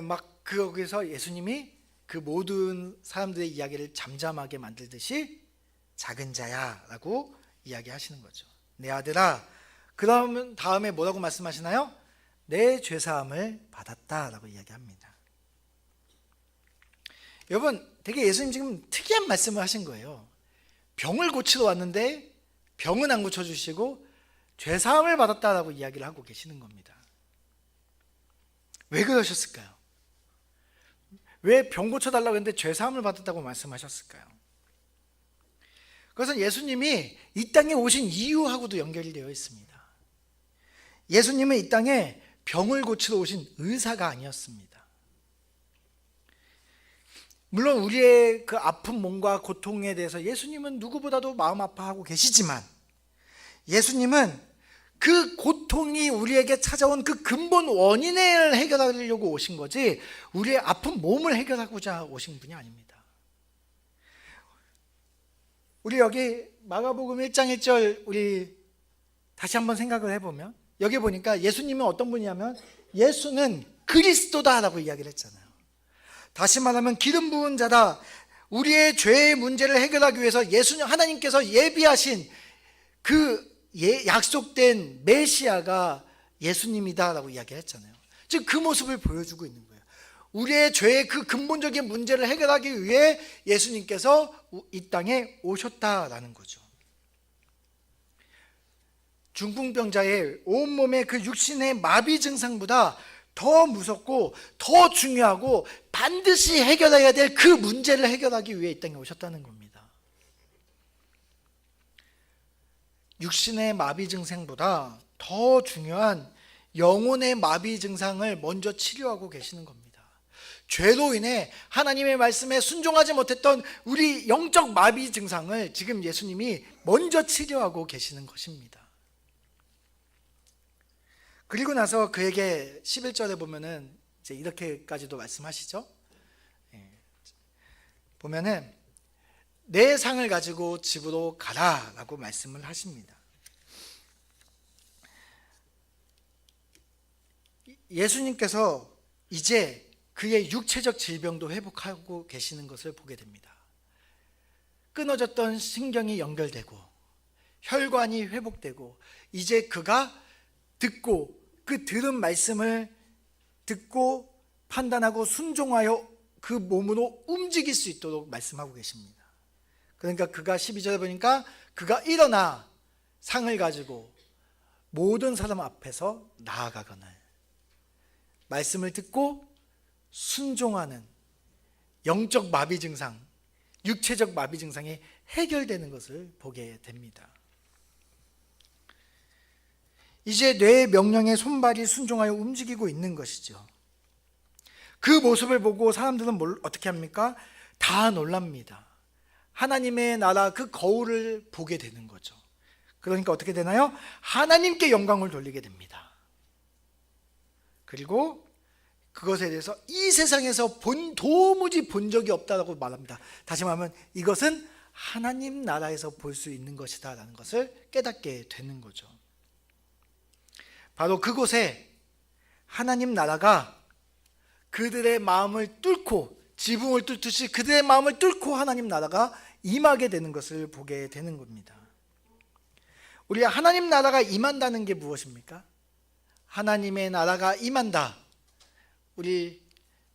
막 거기서 예수님이 그 모든 사람들의 이야기를 잠잠하게 만들듯이 작은 자야 라고 이야기하시는 거죠. 내 아들아. 그러면 다음에 뭐라고 말씀하시나요? 내 죄사함을 받았다 라고 이야기합니다. 여러분 되게 예수님 지금 특이한 말씀을 하신 거예요. 병을 고치러 왔는데 병은 안 고쳐주시고 죄사함을 받았다라고 이야기를 하고 계시는 겁니다. 왜 그러셨을까요? 왜 병 고쳐달라고 했는데 죄사함을 받았다고 말씀하셨을까요? 그것은 예수님이 이 땅에 오신 이유하고도 연결이 되어 있습니다. 예수님은 이 땅에 병을 고치러 오신 의사가 아니었습니다. 물론 우리의 그 아픈 몸과 고통에 대해서 예수님은 누구보다도 마음 아파하고 계시지만, 예수님은 그 고통이 우리에게 찾아온 그 근본 원인을 해결하려고 오신 거지 우리의 아픈 몸을 해결하고자 오신 분이 아닙니다. 우리 여기 마가복음 1장 1절 우리 다시 한번 생각을 해보면, 여기 보니까 예수님은 어떤 분이냐면 예수는 그리스도다라고 이야기를 했잖아요. 다시 말하면 기름 부은 자다. 우리의 죄의 문제를 해결하기 위해서 하나님께서 예비하신 그 약속된 메시아가 예수님이다라고 이야기를 했잖아요. 즉 그 모습을 보여주고 있는 거예요. 우리의 죄의 그 근본적인 문제를 해결하기 위해 예수님께서 이 땅에 오셨다라는 거죠. 중풍병자의 온몸의 그 육신의 마비 증상보다 더 무섭고 더 중요하고 반드시 해결해야 될 그 문제를 해결하기 위해 이 땅에 오셨다는 겁니다. 육신의 마비 증상보다 더 중요한 영혼의 마비 증상을 먼저 치료하고 계시는 겁니다. 죄로 인해 하나님의 말씀에 순종하지 못했던 우리 영적 마비 증상을 지금 예수님이 먼저 치료하고 계시는 것입니다. 그리고 나서 그에게 11절에 보면은 이제 이렇게까지도 말씀하시죠. 보면은 내 상을 가지고 집으로 가라라고 말씀을 하십니다. 예수님께서 이제 그의 육체적 질병도 회복하고 계시는 것을 보게 됩니다. 끊어졌던 신경이 연결되고 혈관이 회복되고 이제 그가 듣고 그 들은 말씀을 듣고 판단하고 순종하여 그 몸으로 움직일 수 있도록 말씀하고 계십니다. 그러니까 그가 12절에 보니까 그가 일어나 상을 가지고 모든 사람 앞에서 나아가거늘 말씀을 듣고 순종하는 영적 마비 증상, 육체적 마비 증상이 해결되는 것을 보게 됩니다. 이제 뇌의 명령에 손발이 순종하여 움직이고 있는 것이죠. 그 모습을 보고 사람들은 어떻게 합니까? 다 놀랍니다. 하나님의 나라 그 거울을 보게 되는 거죠. 그러니까 어떻게 되나요? 하나님께 영광을 돌리게 됩니다. 그리고 그것에 대해서 이 세상에서 도무지 본 적이 없다고 말합니다. 다시 말하면 이것은 하나님 나라에서 볼 수 있는 것이다 라는 것을 깨닫게 되는 거죠. 바로 그곳에 하나님 나라가 그들의 마음을 뚫고 지붕을 뚫듯이 그들의 마음을 뚫고 하나님 나라가 임하게 되는 것을 보게 되는 겁니다. 우리가 하나님 나라가 임한다는 게 무엇입니까? 하나님의 나라가 임한다. 우리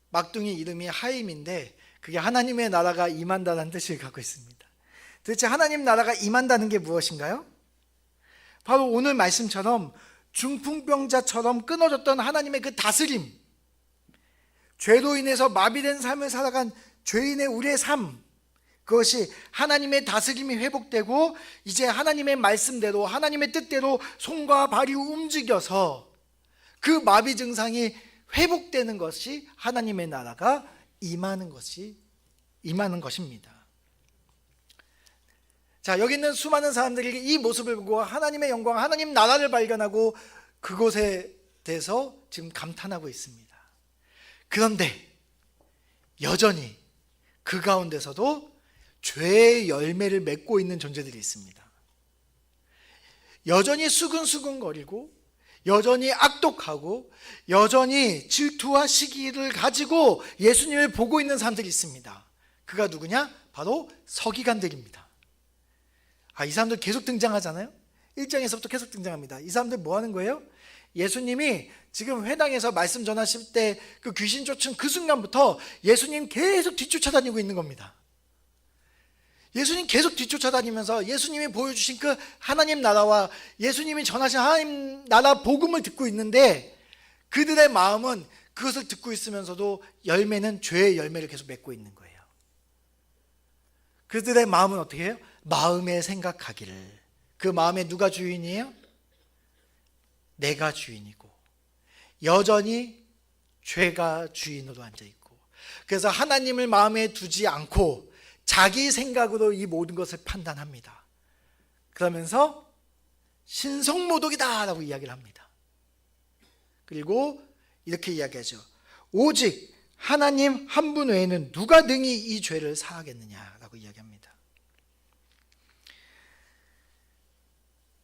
막둥이 이름이 하임인데 그게 하나님의 나라가 임한다는 뜻을 갖고 있습니다. 도대체 하나님 나라가 임한다는 게 무엇인가요? 바로 오늘 말씀처럼 중풍병자처럼 끊어졌던 하나님의 그 다스림, 죄로 인해서 마비된 삶을 살아간 죄인의 우리의 삶, 그것이 하나님의 다스림이 회복되고 이제 하나님의 말씀대로 하나님의 뜻대로 손과 발이 움직여서 그 마비 증상이 회복되는 것이 하나님의 나라가 임하는 것입니다. 자, 여기 있는 수많은 사람들이 이 모습을 보고 하나님의 영광, 하나님 나라를 발견하고 그것에 대해서 지금 감탄하고 있습니다. 그런데 여전히 그 가운데서도 죄의 열매를 맺고 있는 존재들이 있습니다. 여전히 수근수근거리고 여전히 악독하고 여전히 질투와 시기를 가지고 예수님을 보고 있는 사람들이 있습니다. 그가 누구냐? 바로 서기관들입니다. 이 사람들 계속 등장하잖아요. 1장에서부터 계속 등장합니다. 이 사람들 뭐 하는 거예요? 예수님이 지금 회당에서 말씀 전하실 때 그 귀신 쫓은 그 순간부터 예수님 계속 뒤쫓아다니고 있는 겁니다. 예수님 계속 뒤쫓아다니면서 예수님이 보여주신 그 하나님 나라와 예수님이 전하신 하나님 나라 복음을 듣고 있는데 그들의 마음은 그것을 듣고 있으면서도 열매는 죄의 열매를 계속 맺고 있는 거예요. 그들의 마음은 어떻게 해요? 마음에 생각하기를. 그 마음에 누가 주인이에요? 내가 주인이고 여전히 죄가 주인으로 앉아있고 그래서 하나님을 마음에 두지 않고 자기 생각으로 이 모든 것을 판단합니다. 그러면서 신성모독이다 라고 이야기를 합니다. 그리고 이렇게 이야기하죠. 오직 하나님 한 분 외에는 누가 능히 이 죄를 사하겠느냐라고 이야기합니다.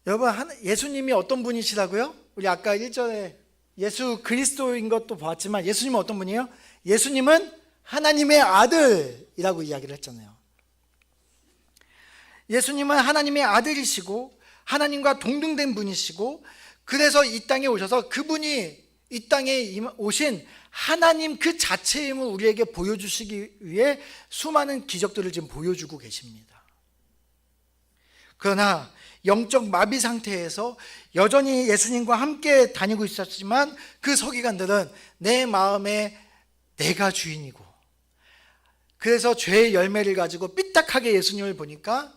여러분, 예수님이 어떤 분이시라고요? 우리 아까 1절에 예수 그리스도인 것도 보았지만 예수님은 어떤 분이에요? 예수님은 하나님의 아들이라고 이야기를 했잖아요. 예수님은 하나님의 아들이시고 하나님과 동등된 분이시고 그래서 이 땅에 오셔서 그분이 이 땅에 오신 하나님 그 자체임을 우리에게 보여주시기 위해 수많은 기적들을 지금 보여주고 계십니다. 그러나 영적 마비 상태에서 여전히 예수님과 함께 다니고 있었지만 그 서기관들은 내 마음에 내가 주인이고 그래서 죄의 열매를 가지고 삐딱하게 예수님을 보니까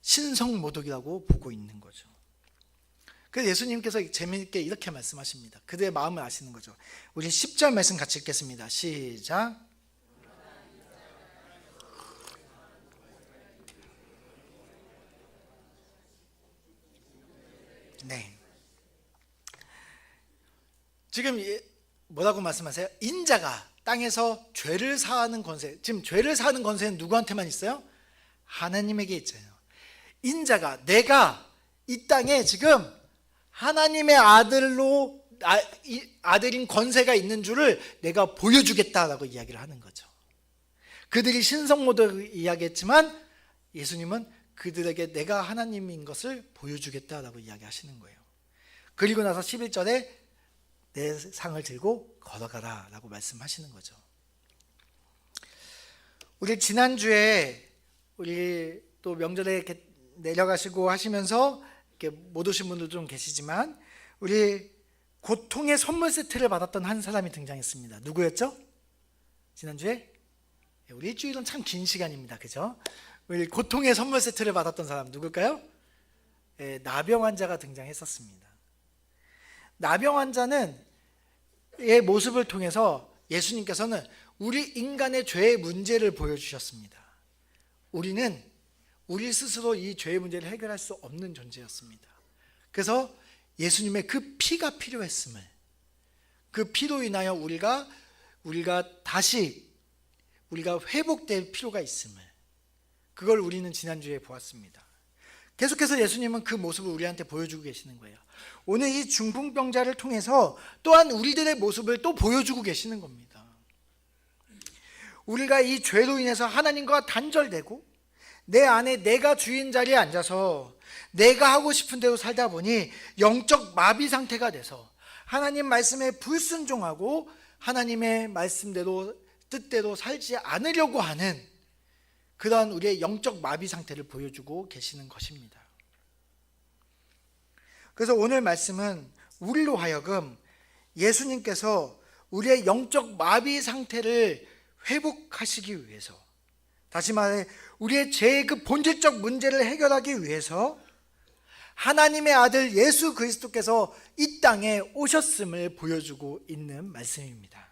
신성모독이라고 보고 있는 거죠. 그래서 예수님께서 재미있게 이렇게 말씀하십니다. 그들의 마음을 아시는 거죠. 우리 10절 말씀 같이 읽겠습니다. 시작. 네. 지금 뭐라고 말씀하세요? 인자가 땅에서 죄를 사하는 권세, 지금 죄를 사하는 권세는 누구한테만 있어요? 하나님에게 있잖아요. 인자가, 내가 이 땅에 지금 하나님의 아들로 아들인 권세가 있는 줄을 내가 보여주겠다라고 이야기를 하는 거죠. 그들이 신성모독 이야기했지만 예수님은 그들에게 내가 하나님인 것을 보여주겠다라고 이야기하시는 거예요. 그리고 나서 11절에 내 상을 들고 걸어가라 라고 말씀하시는 거죠. 우리 지난주에 우리 또 명절에 이렇게 내려가시고 하시면서 이렇게 못 오신 분도 좀 계시지만 우리 고통의 선물 세트를 받았던 한 사람이 등장했습니다. 누구였죠? 지난주에? 우리 일주일은 참 긴 시간입니다. 그죠? 우리 고통의 선물 세트를 받았던 사람 누굴까요? 나병 환자가 등장했었습니다. 나병 환자는 의 모습을 통해서 예수님께서는 우리 인간의 죄의 문제를 보여주셨습니다. 우리는 우리 스스로 이 죄의 문제를 해결할 수 없는 존재였습니다. 그래서 예수님의 그 피가 필요했음을, 그 피로 인하여 우리가 다시 회복될 필요가 있음을, 그걸 우리는 지난주에 보았습니다. 계속해서 예수님은 그 모습을 우리한테 보여주고 계시는 거예요. 오늘 이 중풍병자를 통해서 또한 우리들의 모습을 또 보여주고 계시는 겁니다. 우리가 이 죄로 인해서 하나님과 단절되고 내 안에 내가 주인 자리에 앉아서 내가 하고 싶은 대로 살다 보니 영적 마비 상태가 돼서 하나님 말씀에 불순종하고 하나님의 말씀대로 뜻대로 살지 않으려고 하는 그러한 우리의 영적 마비 상태를 보여주고 계시는 것입니다. 그래서 오늘 말씀은 우리로 하여금 예수님께서 우리의 영적 마비 상태를 회복하시기 위해서, 다시 말해 우리의 죄의 그 본질적 문제를 해결하기 위해서 하나님의 아들 예수 그리스도께서 이 땅에 오셨음을 보여주고 있는 말씀입니다.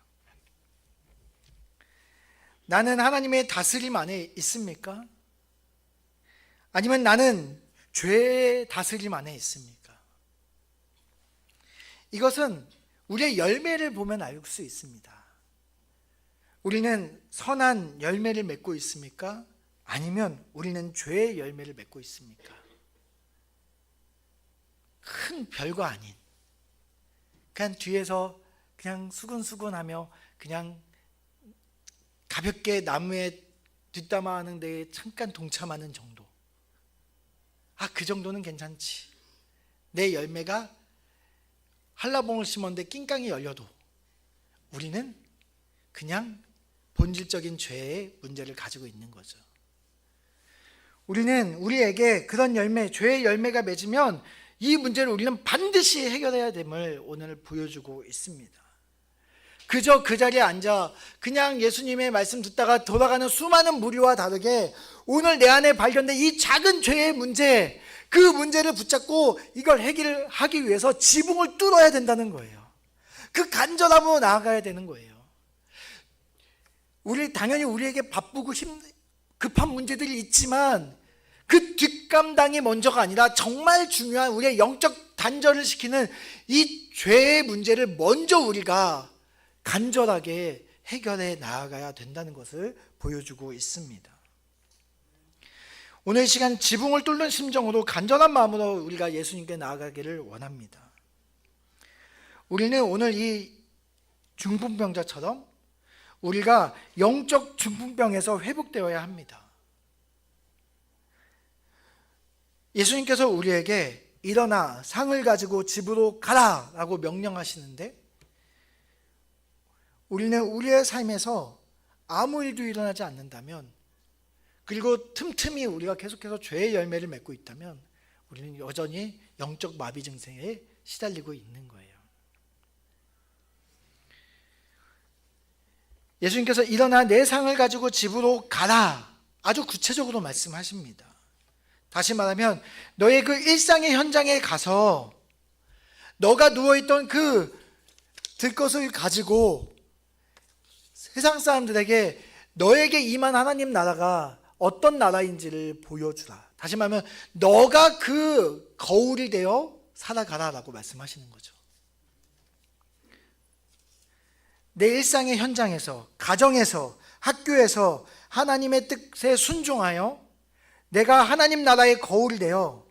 나는 하나님의 다스림 안에 있습니까? 아니면 나는 죄의 다스림 안에 있습니까? 이것은 우리의 열매를 보면 알 수 있습니다. 우리는 선한 열매를 맺고 있습니까? 아니면 우리는 죄의 열매를 맺고 있습니까? 큰 별거 아닌, 그냥 뒤에서 그냥 수근수근하며 그냥 가볍게 나무에 뒷담화하는 데에 잠깐 동참하는 정도. 그 정도는 괜찮지. 내 열매가 한라봉을 심었는데 낑깡이 열려도 우리는 그냥 본질적인 죄의 문제를 가지고 있는 거죠. 우리는 우리에게 그런 열매, 죄의 열매가 맺으면 이 문제를 우리는 반드시 해결해야 됨을 오늘 보여주고 있습니다. 그저 그 자리에 앉아 그냥 예수님의 말씀 듣다가 돌아가는 수많은 무리와 다르게 오늘 내 안에 발견된 이 작은 죄의 문제, 그 문제를 붙잡고 이걸 해결하기 위해서 지붕을 뚫어야 된다는 거예요. 그 간절함으로 나아가야 되는 거예요. 당연히 우리에게 바쁘고 급한 문제들이 있지만 그 뒷감당이 먼저가 아니라 정말 중요한 우리의 영적 단절을 시키는 이 죄의 문제를 먼저 우리가 간절하게 해결해 나아가야 된다는 것을 보여주고 있습니다. 오늘 이 시간 지붕을 뚫는 심정으로 간절한 마음으로 우리가 예수님께 나아가기를 원합니다. 우리는 오늘 이 중풍병자처럼 우리가 영적 중풍병에서 회복되어야 합니다. 예수님께서 우리에게 일어나 상을 가지고 집으로 가라 라고 명령하시는데 우리는 우리의 삶에서 아무 일도 일어나지 않는다면, 그리고 틈틈이 우리가 계속해서 죄의 열매를 맺고 있다면 우리는 여전히 영적 마비 증세에 시달리고 있는 거예요. 예수님께서 일어나 내 상을 가지고 집으로 가라 아주 구체적으로 말씀하십니다. 다시 말하면 너의 그 일상의 현장에 가서 너가 누워있던 그 들것을 가지고 세상 사람들에게 너에게 임한 하나님 나라가 어떤 나라인지를 보여주라. 다시 말하면 너가 그 거울이 되어 살아가라라고 말씀하시는 거죠. 내 일상의 현장에서, 가정에서, 학교에서 하나님의 뜻에 순종하여 내가 하나님 나라의 거울이 되어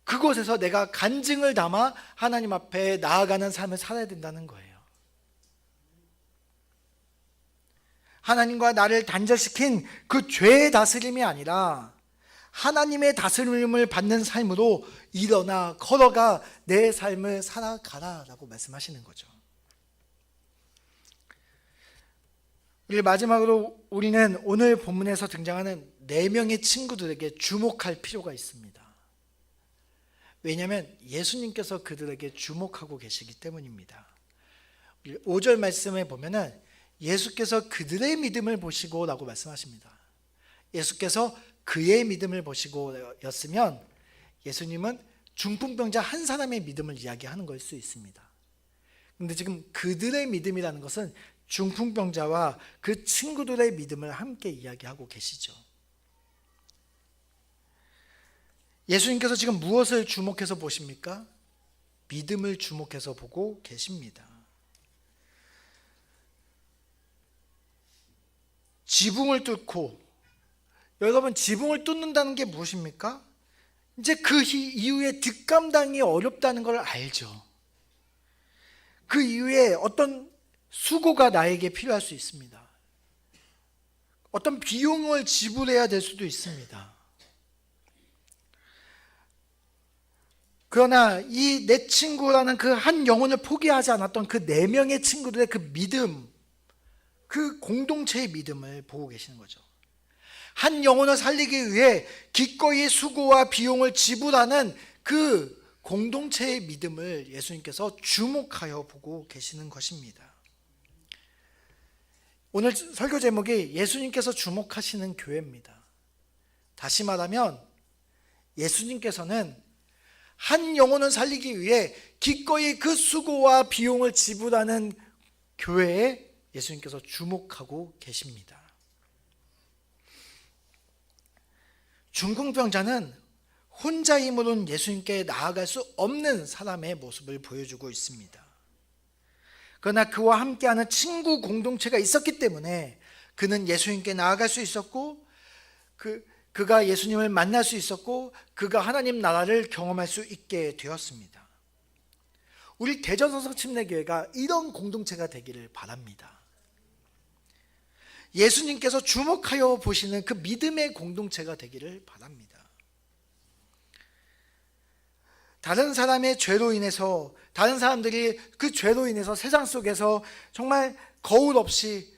그곳에서 내가 간증을 담아 하나님 앞에 나아가는 삶을 살아야 된다는 거예요. 하나님과 나를 단절시킨 그 죄의 다스림이 아니라 하나님의 다스림을 받는 삶으로 일어나 걸어가 내 삶을 살아가라라고 말씀하시는 거죠. 마지막으로 우리는 오늘 본문에서 등장하는 4명의 친구들에게 주목할 필요가 있습니다. 왜냐하면 예수님께서 그들에게 주목하고 계시기 때문입니다. 5절 말씀에 보면은 예수께서 그들의 믿음을 보시고 라고 말씀하십니다. 예수께서 그의 믿음을 보시고 였으면 예수님은 중풍병자 한 사람의 믿음을 이야기하는 걸 수 있습니다. 그런데 지금 그들의 믿음이라는 것은 중풍병자와 그 친구들의 믿음을 함께 이야기하고 계시죠. 예수님께서 지금 무엇을 주목해서 보십니까? 믿음을 주목해서 보고 계십니다. 지붕을 뚫고, 여러분 지붕을 뚫는다는 게 무엇입니까? 이제 그 이후에 뒷감당이 어렵다는 걸 알죠. 그 이후에 어떤 수고가 나에게 필요할 수 있습니다. 어떤 비용을 지불해야 될 수도 있습니다. 그러나 이 내 친구라는 그 한 영혼을 포기하지 않았던 그 4명의 친구들의 그 믿음, 그 공동체의 믿음을 보고 계시는 거죠. 한 영혼을 살리기 위해 기꺼이 수고와 비용을 지불하는 그 공동체의 믿음을 예수님께서 주목하여 보고 계시는 것입니다. 오늘 설교 제목이 예수님께서 주목하시는 교회입니다. 다시 말하면 예수님께서는 한 영혼을 살리기 위해 기꺼이 그 수고와 비용을 지불하는 교회에 예수님께서 주목하고 계십니다. 중풍병자는 혼자 힘으로는 예수님께 나아갈 수 없는 사람의 모습을 보여주고 있습니다. 그러나 그와 함께하는 친구 공동체가 있었기 때문에 그는 예수님께 나아갈 수 있었고 그가 예수님을 만날 수 있었고 그가 하나님 나라를 경험할 수 있게 되었습니다. 우리 대전성서 침례교회가 이런 공동체가 되기를 바랍니다. 예수님께서 주목하여 보시는 그 믿음의 공동체가 되기를 바랍니다. 다른 사람의 죄로 인해서, 다른 사람들이 그 죄로 인해서 세상 속에서 정말 거울 없이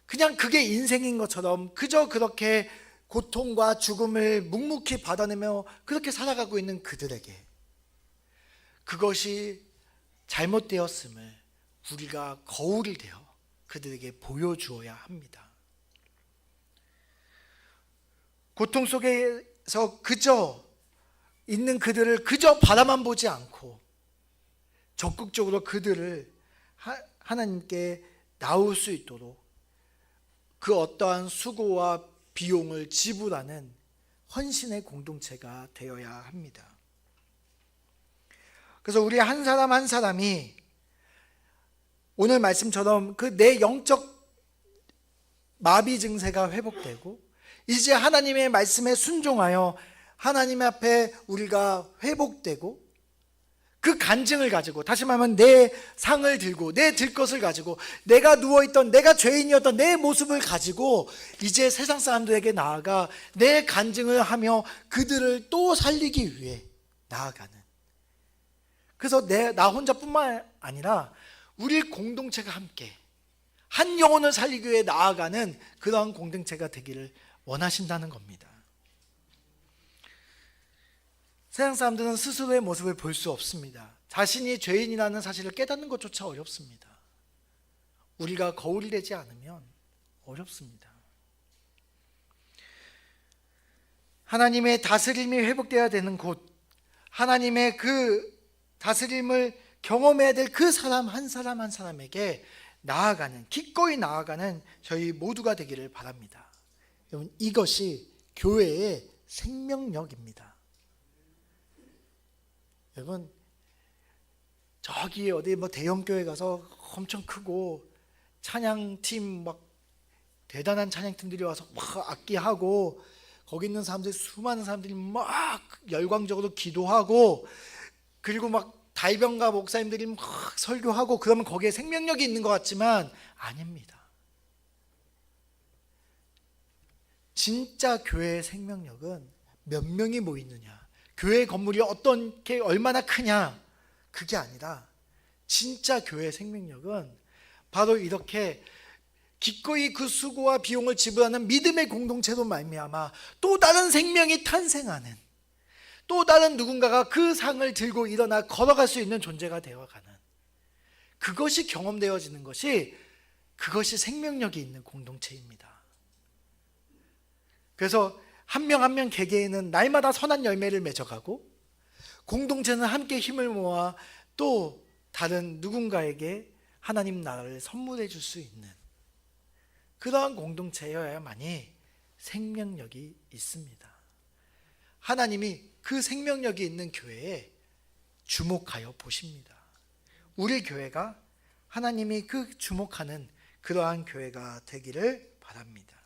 그냥 그게 인생인 것처럼 그저 그렇게 고통과 죽음을 묵묵히 받아내며 그렇게 살아가고 있는 그들에게 그것이 잘못되었음을 우리가 거울이 되어 그들에게 보여주어야 합니다. 고통 속에서 그저 있는 그들을 그저 바라만 보지 않고 적극적으로 그들을 하나님께 나올 수 있도록 그 어떠한 수고와 비용을 지불하는 헌신의 공동체가 되어야 합니다. 그래서 우리 한 사람 한 사람이 오늘 말씀처럼 그 내 영적 마비 증세가 회복되고 이제 하나님의 말씀에 순종하여 하나님 앞에 우리가 회복되고 그 간증을 가지고, 다시 말하면 내 상을 들고 내 들 것을 가지고 내가 누워있던, 내가 죄인이었던 내 모습을 가지고 이제 세상 사람들에게 나아가 내 간증을 하며 그들을 또 살리기 위해 나아가는, 그래서 나 혼자뿐만 아니라 우리 공동체가 함께 한 영혼을 살리기 위해 나아가는 그러한 공동체가 되기를 원하신다는 겁니다. 세상 사람들은 스스로의 모습을 볼 수 없습니다. 자신이 죄인이라는 사실을 깨닫는 것조차 어렵습니다. 우리가 거울이 되지 않으면 어렵습니다. 하나님의 다스림이 회복되어야 되는 곳, 하나님의 그 다스림을 경험해야 될 그 사람 한 사람 한 사람에게 나아가는, 기꺼이 나아가는 저희 모두가 되기를 바랍니다. 여러분, 이것이 교회의 생명력입니다. 여러분, 저기 어디 뭐 대형 교회 가서 엄청 크고 찬양팀 막 대단한 찬양팀들이 와서 막 악기하고 거기 있는 사람들, 수많은 사람들이 막 열광적으로 기도하고, 그리고 막 달병가 목사님들이 막 설교하고, 그러면 거기에 생명력이 있는 것 같지만 아닙니다. 진짜 교회의 생명력은 몇 명이 모이느냐, 교회 건물이 어떻게 얼마나 크냐, 그게 아니라 진짜 교회의 생명력은 바로 이렇게 기꺼이 그 수고와 비용을 지불하는 믿음의 공동체로 말미암아 또 다른 생명이 탄생하는, 또 다른 누군가가 그 상을 들고 일어나 걸어갈 수 있는 존재가 되어가는, 그것이 경험되어지는 것이, 그것이 생명력이 있는 공동체입니다. 그래서 한 명 한 명 개개인은 날마다 선한 열매를 맺어가고, 공동체는 함께 힘을 모아 또 다른 누군가에게 하나님 나라를 선물해 줄 수 있는 그러한 공동체여야만이 생명력이 있습니다. 하나님이 그 생명력이 있는 교회에 주목하여 보십니다. 우리 교회가 하나님이 그 주목하는 그러한 교회가 되기를 바랍니다.